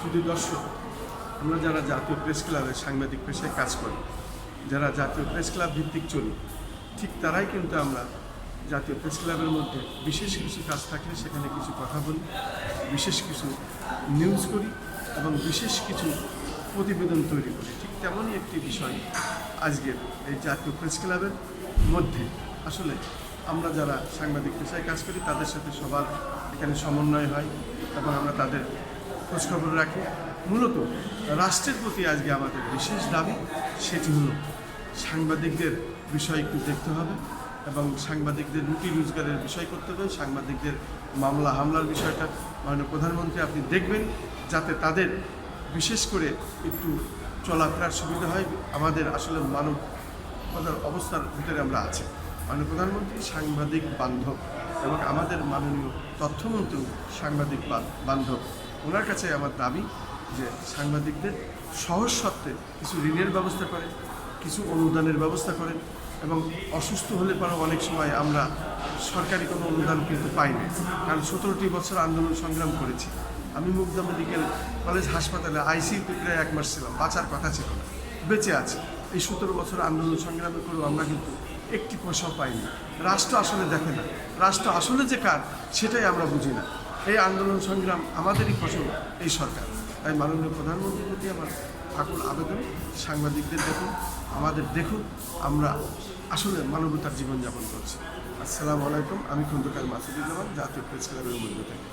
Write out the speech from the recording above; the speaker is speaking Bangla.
শুধু দর্শক, আমরা যারা জাতীয় প্রেস ক্লাবের সাংবাদিক পেশায় কাজ করি, যারা জাতীয় প্রেস ক্লাব ভিত্তিক চলি, ঠিক তারাই কিন্তু আমরা জাতীয় প্রেস ক্লাবের মধ্যে বিশেষ কিছু কাজ থাকলে সেখানে কিছু কথা বলি, বিশেষ কিছু নিউজ করি এবং বিশেষ কিছু প্রতিবেদন তৈরি করি। ঠিক তেমনই একটি বিষয় আজকের এই জাতীয় প্রেস ক্লাবের মধ্যে আসলে আমরা যারা সাংবাদিক পেশায় কাজ করি তাদের সাথে সবার এখানে সমন্বয় হয় এবং আমরা তাদের খোঁজখবর রাখি। মূলত রাষ্ট্রের প্রতি আজকে আমাদের বিশেষ দাবি, সেটি হলো সাংবাদিকদের বিষয় একটু দেখতে হবে এবং সাংবাদিকদের রুটি রোজগারের বিষয় করতে হবে। সাংবাদিকদের মামলা হামলার বিষয়টা মাননীয় প্রধানমন্ত্রী আপনি দেখবেন, যাতে তাদের বিশেষ করে একটু চলাফেরার সুবিধা হয়। আমাদের আসলে মানবতার অবস্থার ভিতরে আমরা আছি। মাননীয় প্রধানমন্ত্রী সাংবাদিক বান্ধব এবং আমাদের মাননীয় তথ্যমন্ত্রী সাংবাদিক বান্ধব। ওনার কাছে আমার দাবি যে সাংবাদিকদের সহজ সত্ত্বে কিছু ঋণের ব্যবস্থা করেন, কিছু অনুদানের ব্যবস্থা করেন এবং অসুস্থ হলে পরেও অনেক সময় আমরা সরকারি কোনো অনুদান কিন্তু পাইনি, কারণ 17টি বছর আন্দোলন সংগ্রাম করেছি। আমি মুগদা মেডিকেল কলেজ হাসপাতালে আইসিইউতে প্রায় 1 মাস ছিলাম, বাঁচার কথা ছিল না, বেঁচে আছে। এই 17 বছর আন্দোলন সংগ্রামে করেও আমরা কিন্তু একটি পয়সাও পাইনি। রাষ্ট্র আসলে দেখে না, রাষ্ট্র আসলে যে কার সেটাই আমরা বুঝি না। এই আন্দোলন সংগ্রাম আমাদেরই ফসল এই সরকার। তাই মাননীয় প্রধানমন্ত্রীর প্রতি আমার আকুল আবেদন, সাংবাদিকদের দেখুন, আমাদের দেখুন, আমরা আসলে মানবতার জীবনযাপন করছি। আসসালামু আলাইকুম, আমি খন্দকার মাসুদুজ্জামান, জাতীয় প্রেস ক্লাবের মধ্য থেকে।